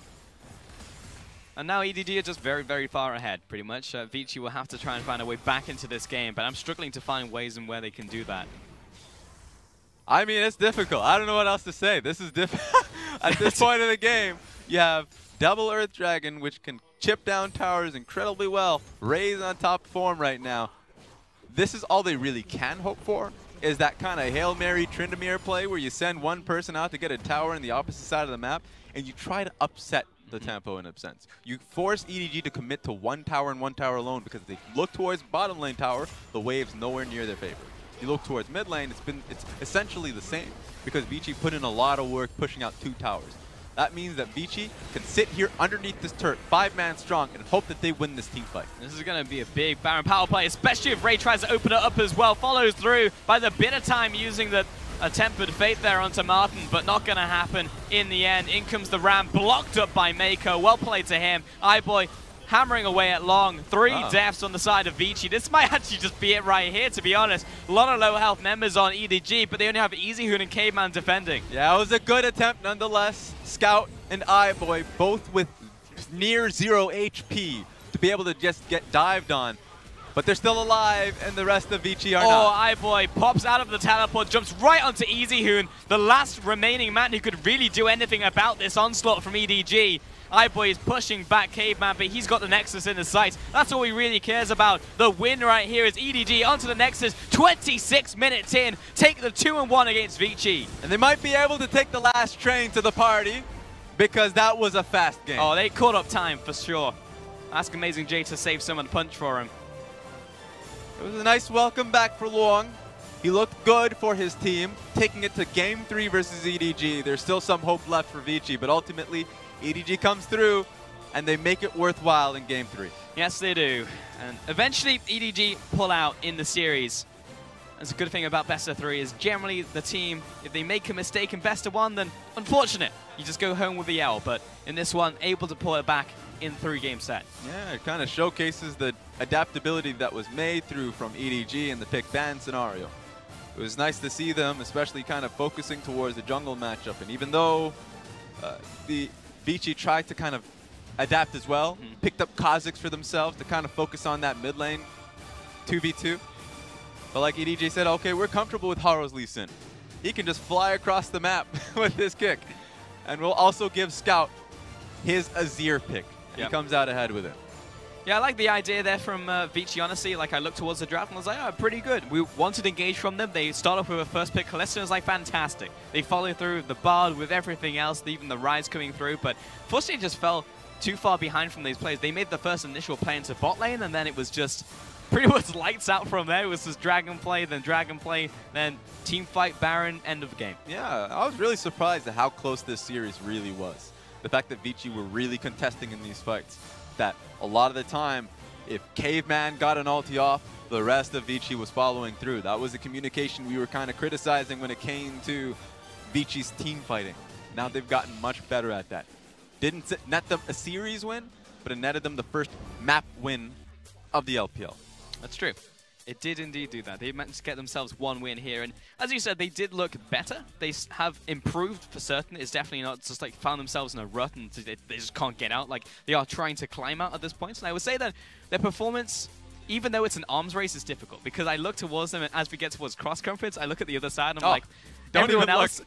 And now EDG are just very, very far ahead, pretty much. Vici will have to try and find a way back into this game, but I'm struggling to find ways and where they can do that. I mean, it's difficult. I don't know what else to say. This is difficult. At this point of the game, you have double Earth Dragon, which can chip down towers incredibly well. Ryze on top form right now. This is all they really can hope for, is that kind of Hail Mary Tryndamere play where you send one person out to get a tower on the opposite side of the map, and you try to upset the tempo in a sense. You force EDG to commit to one tower and one tower alone, because if they look towards bottom lane tower, the wave's nowhere near their favor. You look towards mid lane, it's essentially the same, because Vici put in a lot of work pushing out 2 towers. That means that Vici can sit here underneath this turret, 5-man strong, and hope that they win this team fight. This is going to be a big Baron power play, especially if Ray tries to open it up as well. Follows through by the bit of time using the Tempered Fate there onto Martin, but not going to happen in the end. In comes the Ram, blocked up by Meiko. Well played to him. iBoy hammering away at Loong. 3 deaths on the side of Vici. This might actually just be it right here, to be honest. A lot of low health members on EDG, but they only have Easyhoon and Caveman defending. Yeah, it was a good attempt nonetheless. Scout and iBoy both with near 0 HP to be able to just get dived on. but they're still alive, and the rest of Vici are Oh, not. iBoy pops out of the teleport, jumps right onto Easyhoon, the last remaining man who could really do anything about this onslaught from EDG. iBoy is pushing back Caveman, but he's got the Nexus in his sights. That's all he really cares about. The win right here is EDG onto the Nexus, 26 minutes in, take the 2-1 against Vici. And they might be able to take the last train to the party, because that was a fast game. Oh, they caught up time for sure. Ask Amazing J to save someone punch for him. It was a nice welcome back for Loong. He looked good for his team, taking it to Game 3 versus EDG. There's still some hope left for Vici, but ultimately, EDG comes through, and they make it worthwhile in Game 3. Yes, they do. And eventually, EDG pull out in the series. That's a good thing about best of 3 is generally the team, if they make a mistake in best of 1, then unfortunate. You just go home with the L. But in this one, able to pull it back in 3-game set. Yeah, it kind of showcases the adaptability that was made through from EDG in the pick ban scenario. It was nice to see them, especially kind of focusing towards the jungle matchup. And even though the Vici tried to kind of adapt as well, picked up Kha'Zix for themselves to kind of focus on that mid lane 2v2. But like EDG said, okay, we're comfortable with Haro's Lee Sin. He can just fly across the map with his kick. And we'll also give Scout his Azir pick. He comes out ahead with it. Yeah, I like the idea there from Vici, honestly. Like, I looked towards the draft and I was like, oh, pretty good. We wanted to engage from them. They start off with a first pick Kalista. It was like, fantastic. They follow through the Bard with everything else, even the Ryze coming through. But fortunately, just fell too far behind from these plays. They made the first initial play into bot lane, and then it was just pretty much lights out from there. It was just Dragon play, then team fight, Baron, end of the game. Yeah, I was really surprised at how close this series really was. The fact that Vici were really contesting in these fights. That a lot of the time, if Caveman got an ulti off, the rest of Vici was following through. That was the communication we were kind of criticizing when it came to Vici's team fighting. Now they've gotten much better at that. Didn't net them a series win, but it netted them the first map win of the LPL. That's true. It did indeed do that. They managed to get themselves one win here. And as you said, they did look better. They have improved for certain. It's definitely not just like found themselves in a rut and they just can't get out. Like, they are trying to climb out at this point. And I would say that their performance, even though it's an arms race, is difficult. Because I look towards them, and as we get towards cross-conference, I look at the other side and I'm like, everyone else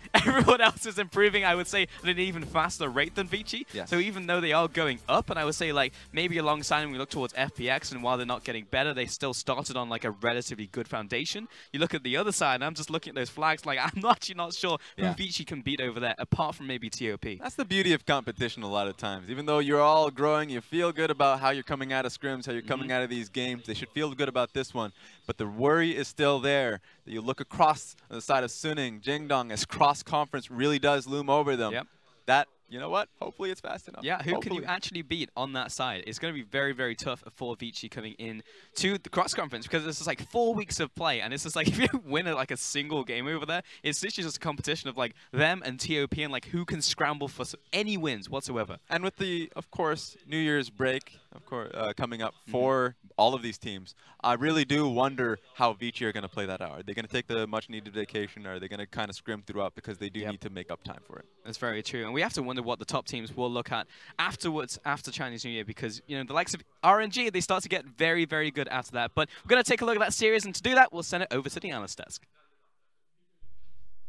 is improving, I would say, at an even faster rate than Vici. Yes. So even though they are going up, and I would say, like, maybe alongside them we look towards FPX, and while they're not getting better, they still started on, like, a relatively good foundation. You look at the other side, and I'm just looking at those flags, like, I'm actually not sure who Vici can beat over there, apart from maybe TOP. That's the beauty of competition a lot of times. Even though you're all growing, you feel good about how you're coming out of scrims, how you're coming out of these games. They should feel good about this one. But the worry is still there. That you look across on the side of Suning, Jingdong, as cross-conference really does loom over them. Yep. That, you know what? Hopefully it's fast enough. Yeah, who can you actually beat on that side? It's going to be very, very tough for Vici coming in to the cross-conference, because this is like 4 weeks of play, and it's just like, if you win like a single game over there, it's literally just a competition of like them and TOP, and like who can scramble for any wins whatsoever. And with the, of course, New Year's break, of course, coming up for all of these teams, I really do wonder how Vici are going to play that out. Are they going to take the much-needed vacation, or are they going to kind of scrim throughout because they do need to make up time for it? That's very true, and we have to wonder what the top teams will look at afterwards, after Chinese New Year, because, you know, the likes of RNG, they start to get very, very good after that. But we're going to take a look at that series, and to do that, we'll send it over to the analyst desk.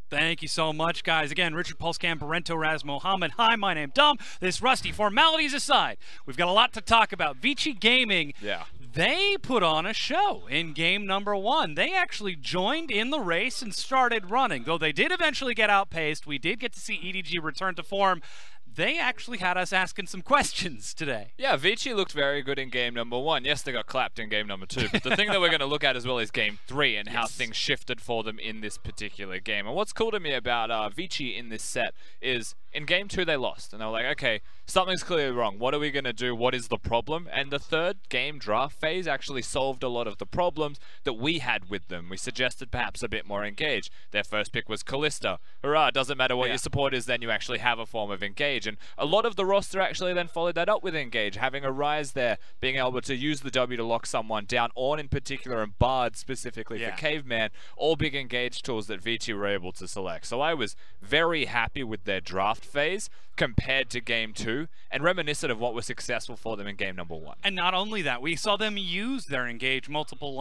Thank you so much, guys. Again, Richard Pulscam, Barento, Raz Mohammed. Hi, my name's Dom. This Rusty. Formalities aside, we've got a lot to talk about. Vici Gaming, they put on a show in game number 1. They actually joined in the race and started running. Though they did eventually get outpaced, we did get to see EDG return to form. They actually had us asking some questions today. Yeah, Vici looked very good in game number 1. Yes, they got clapped in game number 2, but the thing that we're going to look at as well is game 3 and how things shifted for them in this particular game. And what's cool to me about Vici in this set is in game 2 they lost, and they were like, okay, something's clearly wrong. What are we going to do? What is the problem? And the third game draft phase actually solved a lot of the problems that we had with them. We suggested perhaps a bit more engage. Their first pick was Kalista. Hurrah, doesn't matter what your support is, then you actually have a form of engage. And a lot of the roster actually then followed that up with engage, having a Ryze there, being able to use the W to lock someone down, Ornn in particular, and Bard specifically for Caveman, all big engage tools that Vici were able to select. So I was very happy with their draft draft phase compared to game 2, and reminiscent of what was successful for them in game number 1. And not only that, we saw them use their engage multiple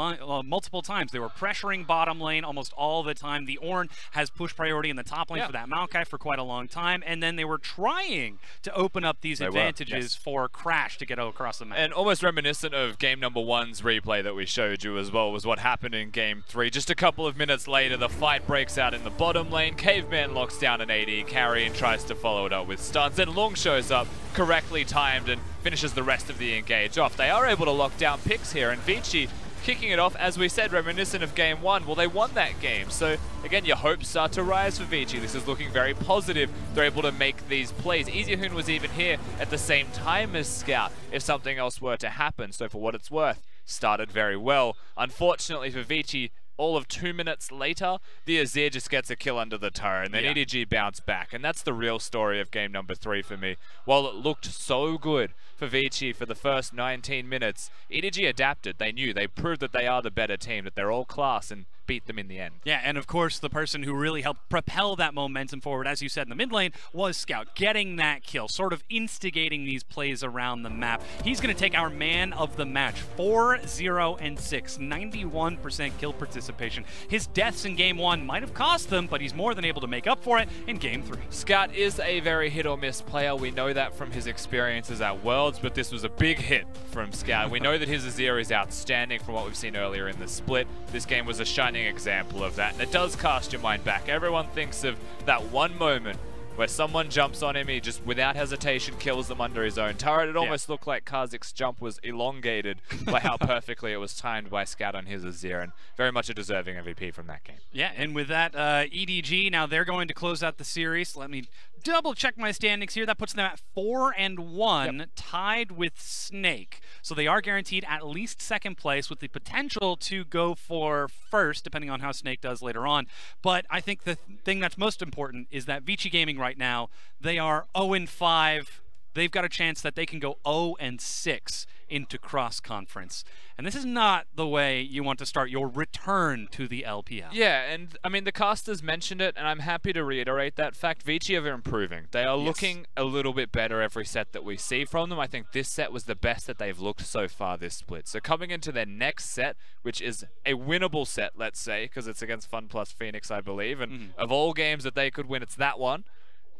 times. They were pressuring bottom lane almost all the time. The Ornn has pushed priority in the top lane for that Maokai for quite a long time, and then they were trying to open up these advantages for Crash to get across the map. And almost reminiscent of game number 1's replay that we showed you as well was what happened in game 3. Just a couple of minutes later, the fight breaks out in the bottom lane. Caveman locks down an AD carry and tries to follow it up with stuns. Then Loong shows up, correctly timed, and finishes the rest of the engage off. They are able to lock down picks here, and Vici kicking it off, as we said, reminiscent of game 1. Well, they won that game, so again, your hopes start to rise for Vici. This is looking very positive. They're able to make these plays. Easyhoon was even here at the same time as Scout if something else were to happen, so for what it's worth, started very well. Unfortunately for Vici, all of 2 minutes later, the Azir just gets a kill under the turret, and then EDG bounced back. And that's the real story of game number 3 for me. While it looked so good for Vici for the first 19 minutes, EDG adapted. They knew. They proved that they are the better team, that they're all class, and beat them in the end. Yeah, and of course, the person who really helped propel that momentum forward, as you said, in the mid lane, was Scout, getting that kill, sort of instigating these plays around the map. He's going to take our man of the match, 4-0-6, 91% kill participation. His deaths in game 1 might have cost them, but he's more than able to make up for it in game 3. Scout is a very hit or miss player. We know that from his experiences at Worlds, but this was a big hit from Scout. We know that his Azir is outstanding from what we've seen earlier in the split. This game was a shining example of that, and it does cast your mind back. Everyone thinks of that one moment where someone jumps on him, he just without hesitation kills them under his own turret. It almost looked like Kha'Zix's jump was elongated by how perfectly it was timed by Scout on his Azir, and very much a deserving MVP from that game. Yeah, and with that, EDG, now they're going to close out the series. Let me double check my standings here. That puts them at 4-1, tied with Snake. So they are guaranteed at least second place with the potential to go for first, depending on how Snake does later on. But I think the thing that's most important is that Vici Gaming right now, they are 0-5. They've got a chance that they can go 0-6 into cross-conference. And this is not the way you want to start your return to the LPL. Yeah, and I mean, the casters mentioned it, and I'm happy to reiterate that fact. Vici are improving. They are looking a little bit better every set that we see from them. I think this set was the best that they've looked so far this split. So coming into their next set, which is a winnable set, let's say, because it's against Fun Plus Phoenix, I believe, and of all games that they could win, it's that one.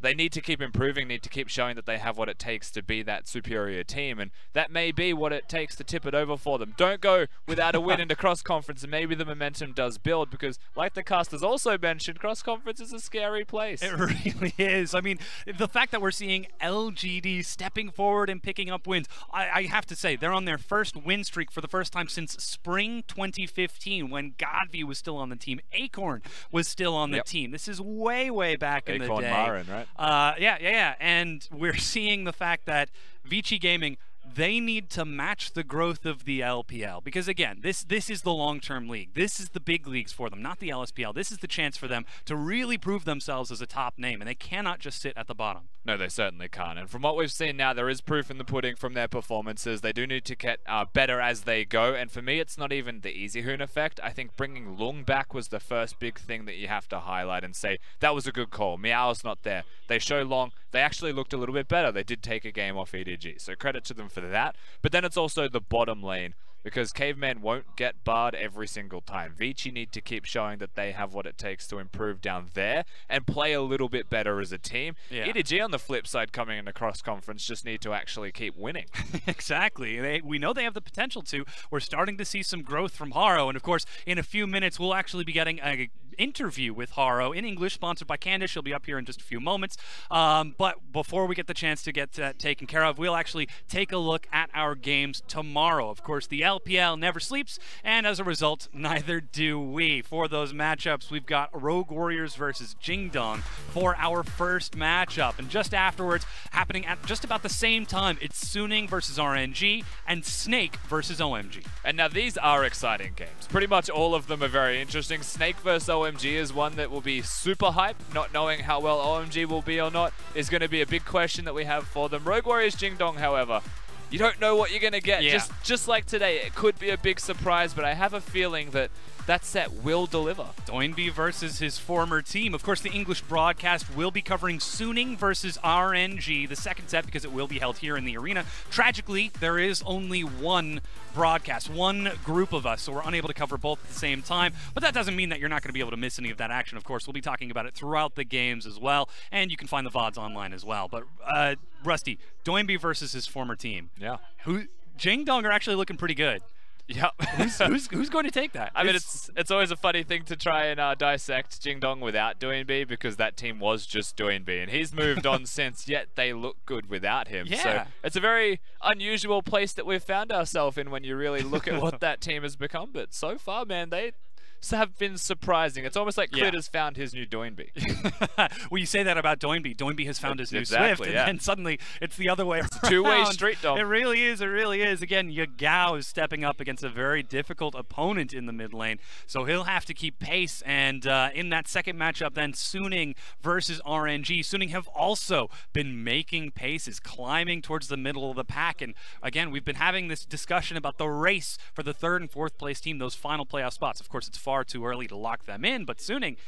They need to keep improving, need to keep showing that they have what it takes to be that superior team, and that may be what it takes to tip it over for them. Don't go without a win into cross-conference, and maybe the momentum does build, because like the casters also mentioned, cross-conference is a scary place. It really is. I mean, the fact that we're seeing LGD stepping forward and picking up wins, I have to say, they're on their first win streak for the first time since spring 2015, when Godvi was still on the team. Acorn was still on the team. This is way, way back in the day. Marin, right? Yeah. And we're seeing the fact that Vici Gaming, they need to match the growth of the LPL. Because again, this is the long-term league. This is the big leagues for them, not the LSPL. This is the chance for them to really prove themselves as a top name, and they cannot just sit at the bottom. No, they certainly can't. And from what we've seen now, there is proof in the pudding from their performances. They do need to get better as they go. And for me, it's not even the Easyhoon effect. I think bringing Loong back was the first big thing that you have to highlight and say, that was a good call. Meow's not there. They show Loong. They actually looked a little bit better. They did take a game off EDG. So credit to them for that. But then it's also the bottom lane, because Caveman won't get barred every single time. Vici need to keep showing that they have what it takes to improve down there and play a little bit better as a team. EDG on the flip side, coming into cross-conference, just need to actually keep winning. Exactly. We know they have the potential to. We're starting to see some growth from Haro, and of course, in a few minutes, we'll actually be getting an interview with Haro in English, sponsored by Candace. She'll be up here in just a few moments. But before we get the chance to get that taken care of, we'll actually take a look at our games tomorrow. Of course, the LPL never sleeps, and as a result, neither do we. For those matchups, we've got Rogue Warriors versus Jingdong for our first matchup. And just afterwards, happening at just about the same time, it's Suning versus RNG and Snake versus OMG. And now these are exciting games. Pretty much all of them are very interesting. Snake versus OMG is one that will be super hype. Not knowing how well OMG will be or not is going to be a big question that we have for them. Rogue Warriors Jingdong, however, you don't know what you're going to get. Yeah. Just like today, it could be a big surprise, but I have a feeling that that set will deliver. Doinby versus his former team. Of course, the English broadcast will be covering Suning versus RNG, the second set, because it will be held here in the arena. Tragically, there is only one broadcast, one group of us, so we're unable to cover both at the same time. But that doesn't mean that you're not going to be able to miss any of that action. Of course, we'll be talking about it throughout the games as well, and you can find the VODs online as well. But Rusty, Doinby versus his former team. Yeah. Jingdong are actually looking pretty good. Yeah. who's going to take that? I mean, it's always a funny thing to try and dissect Jingdong without Doinby, because that team was just Doinby, and he's moved on since, yet they look good without him. Yeah. So it's a very unusual place that we've found ourselves in when you really look at what that team has become. But so far, man, they have been surprising. It's almost like Clit has found his new Doinby. Well, you say that about Doinby. Doinby has found his new Swift, and then suddenly it's the other way around. It's a two-way street, Dom. It really is. It really is. Again, Yagao is stepping up against a very difficult opponent in the mid lane, so he'll have to keep pace. And in that second matchup, then Suning versus RNG. Suning have also been making paces, climbing towards the middle of the pack. And again, we've been having this discussion about the race for the 3rd and 4th place team, those final playoff spots. Of course, it's far too early to lock them in, but Suning,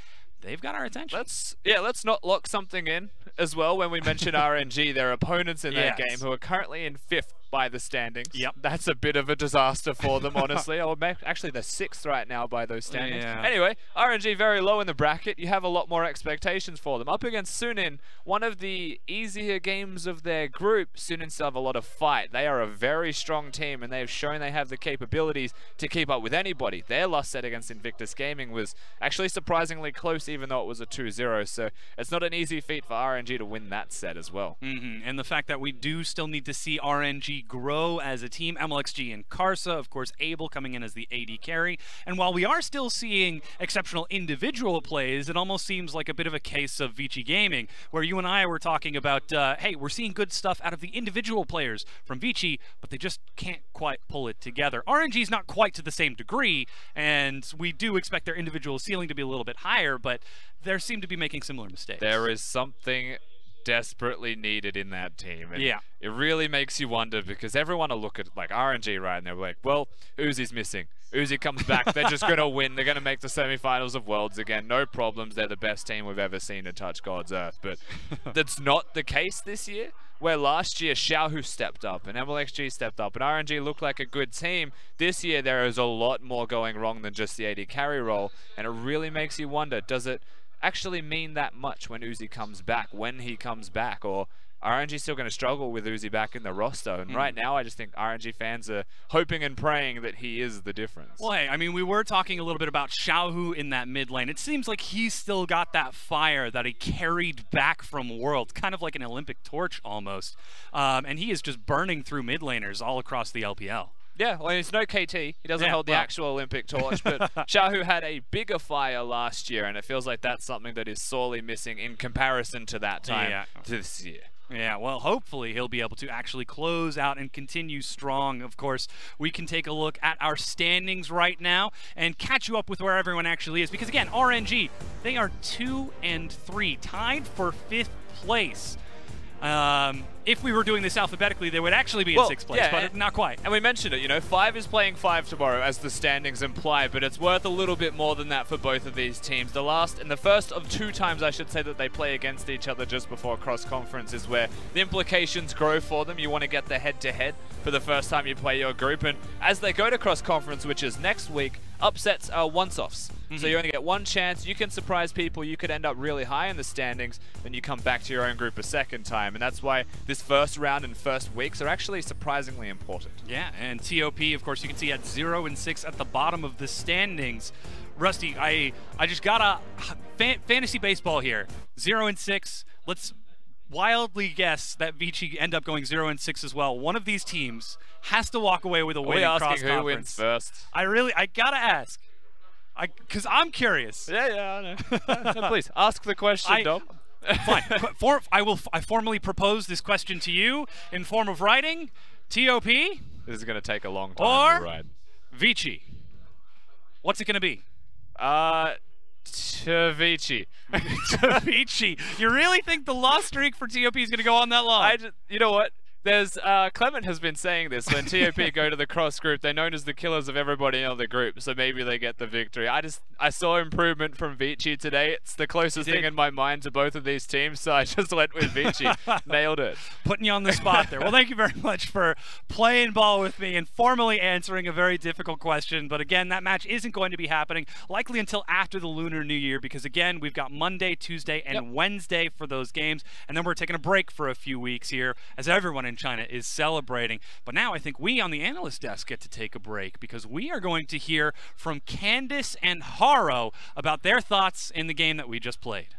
they've got our attention. Let's not lock something in as well when we mention RNG. Their opponents in that game who are currently in 5th by the standings. Yep. That's a bit of a disaster for them, honestly. Actually, they're 6th right now by those standings. Yeah. Anyway, RNG very low in the bracket. You have a lot more expectations for them. Up against Suning, one of the easier games of their group, Suning still have a lot of fight. They are a very strong team, and they've shown they have the capabilities to keep up with anybody. Their last set against Invictus Gaming was actually surprisingly close, even though it was a 2-0. So it's not an easy feat for RNG to win that set as well. And the fact that we do still need to see RNG grow as a team. MLXG and Karsa, of course, Abel coming in as the AD carry. And while we are still seeing exceptional individual plays, it almost seems like a bit of a case of Vici Gaming, where you and I were talking about, hey, we're seeing good stuff out of the individual players from Vici, but they just can't quite pull it together. RNG is not quite to the same degree, and we do expect their individual ceiling to be a little bit higher, but they seem to be making similar mistakes. There is something desperately needed in that team. And it really makes you wonder, because everyone will look at like RNG, right, and they're like, well, Uzi's missing. Uzi comes back, they're just going to win. They're going to make the semifinals of Worlds again. No problems. They're the best team we've ever seen to touch God's earth. But that's not the case this year, where last year Xiaohu stepped up and MLXG stepped up and RNG looked like a good team. This year there is a lot more going wrong than just the AD carry role, and it really makes you wonder, does it actually mean that much when Uzi comes back, when he comes back, or RNG still going to struggle with Uzi back in the roster? And right now I just think RNG fans are hoping and praying that he is the difference. Well, hey, I mean, we were talking a little bit about Xiaohu in that mid lane. It seems like he's still got that fire that he carried back from Worlds, kind of like an Olympic torch almost. And he is just burning through mid laners all across the LPL. Yeah, well, he's no KT. He doesn't hold the actual Olympic torch, but Xiaohu had a bigger fire last year, and it feels like that's something that is sorely missing in comparison to that time this year. Yeah, well, hopefully he'll be able to actually close out and continue strong. Of course, we can take a look at our standings right now and catch you up with where everyone actually is. Because, again, RNG, they are 2 and 3, tied for 5th place. If we were doing this alphabetically, they would actually be in 6th place, but not quite. And we mentioned it, you know, 5 is playing 5 tomorrow, as the standings imply, but it's worth a little bit more than that for both of these teams. The first of 2 times, I should say, that they play against each other just before cross-conference is where the implications grow for them. You want to get the head-to-head for the first time you play your group, and as they go to cross-conference, which is next week, upsets are once-offs. So you only get one chance. You can surprise people. You could end up really high in the standings. Then you come back to your own group a second time. And that's why this first round and first weeks are actually surprisingly important. Yeah, and TOP, of course, you can see at 0 and 6 at the bottom of the standings. Rusty, I just got a fantasy baseball here. 0 and 6. Let's wildly guess that Vici end up going 0 and 6 as well. One of these teams has to walk away with a win in cross-conference. Who wins first? I gotta ask. Because I'm curious. Yeah, I know. No, please, ask the question, Dom. Fine. I formally propose this question to you in form of writing. TOP? This is going to take a long time to write. Vici? What's it going to be? Vici. Vici. You really think the loss streak for TOP is going to go on that long? You know what? There's Clement has been saying this when TOP go to the cross group, they're known as the killers of everybody in the group, so maybe they get the victory. I saw improvement from Vici today. It's the closest thing in my mind to both of these teams, so I just went with Vici. Nailed it. Putting you on the spot there. Well, thank you very much for playing ball with me and formally answering a very difficult question. But again, that match isn't going to be happening likely until after the Lunar New Year, because again, we've got Monday, Tuesday, and Wednesday for those games, and then we're taking a break for a few weeks here as everyone in China is celebrating. But now I think we on the analyst desk get to take a break, because we are going to hear from Candice and Haro about their thoughts in the game that we just played.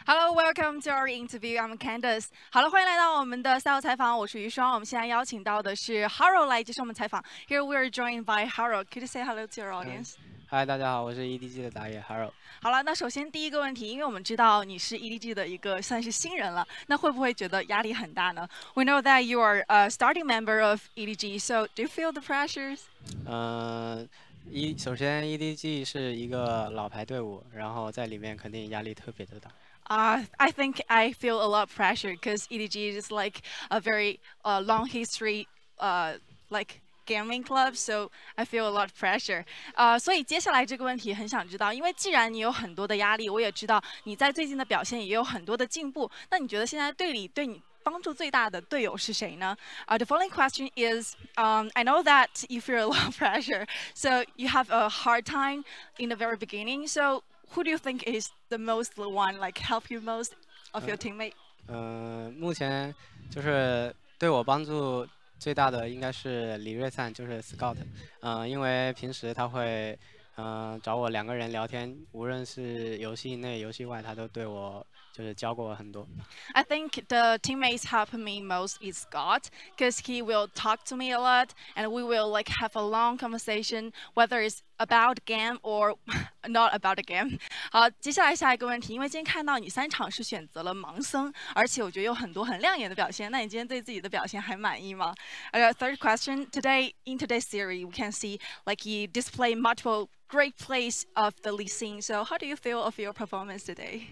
Hello, welcome to our interview. I'm Candice. 好了，欢迎来到我们的赛后采访。我是于双。我们现在邀请到的是 Haro 来接受我们采访。Here we are joined by Haro. Could you say hello to your audience? 嗨，大家好，我是 EDG 的打野 Haro。好了，那首先第一个问题，因为我们知道你是 EDG 的一个算是新人了，那会不会觉得压力很大呢 ？We know that you are a starting member of EDG, so do you feel the pressures? 首先 EDG 是一个老牌队伍，然后在里面肯定压力特别的大。I think I feel a lot of pressure because EDG is like a very long history, like gaming club, so I feel a lot of pressure. 所以接下来这个问题很想知道，因为既然你有很多的压力，我也知道你在最近的表现也有很多的进步，那你觉得现在队里对你帮助最大的队友是谁呢？The following question is, I know that you feel a lot of pressure, so you have a hard time in the very beginning. So who do you think is the most one, like help you most of your teammate? 目前就是对我帮助最大的应该是李瑞灿，就是 Scout。因为平时他会找我2个人聊天，无论是游戏内游戏外，他都对我就是教过我很多。I think the teammates help me most is Scott, because he will talk to me a lot, and we will like have a long conversation, whether it's about game or not about a game. 好，接下来下一个问题，因为今天看到你3场是选择了盲僧，而且我觉得有很多很亮眼的表现，那你今天对自己的表现还满意吗？Third question, in today's series, we can see like you display multiple great plays of the lead scene. So how do you feel of your performance today?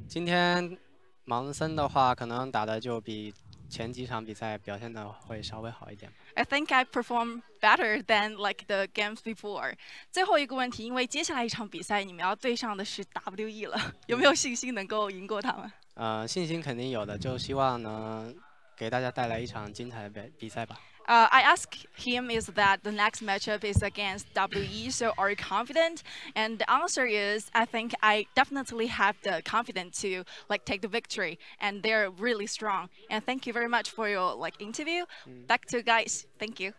今天盲僧的话，可能打的就比前几场比赛表现的会稍微好一点。I think I performed better than like the games before. 最后一个问题，因为接下来一场比赛你们要对上的是 WE 了，有没有信心能够赢过他们？信心肯定有的，就希望能给大家带来一场精彩的比赛吧。I asked him is that the next matchup is against WE, so are you confident? And the answer is, I think I definitely have the confidence to like take the victory, and they're really strong. And thank you very much for your like interview. Back to you guys. Thank you.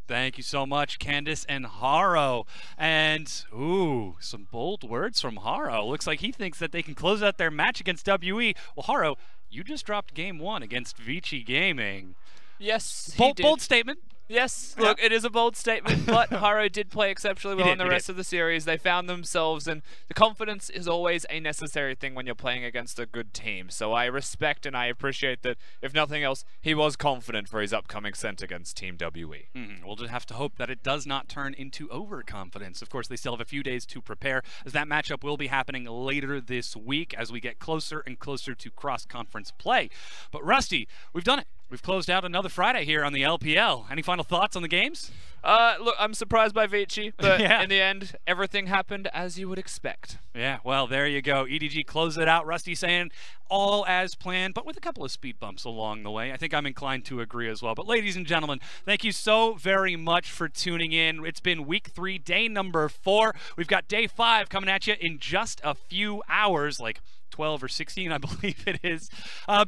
Thank you so much, Candice and Haro. And, ooh, some bold words from Haro. Looks like he thinks that they can close out their match against WE. Well, Haro, you just dropped game 1 against Vici Gaming. Yes, bold statement. Yes, look, it is a bold statement, but Haro did play exceptionally well in the rest of the series. They found themselves, and the confidence is always a necessary thing when you're playing against a good team. So I respect and I appreciate that, if nothing else, he was confident for his upcoming set against Team WE. We'll just have to hope that it does not turn into overconfidence. Of course, they still have a few days to prepare, as that matchup will be happening later this week as we get closer and closer to cross-conference play. But Rusty, we've done it. We've closed out another Friday here on the LPL. Any final thoughts on the games? Look, I'm surprised by Vici, but in the end, everything happened as you would expect. Yeah, well, there you go. EDG closed it out. Rusty saying all as planned, but with a couple of speed bumps along the way. I think I'm inclined to agree as well. But ladies and gentlemen, thank you so very much for tuning in. It's been week 3, day number 4. We've got day 5 coming at you in just a few hours, like 12 or 16, I believe it is.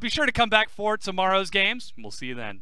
Be sure to come back for tomorrow's games. We'll see you then.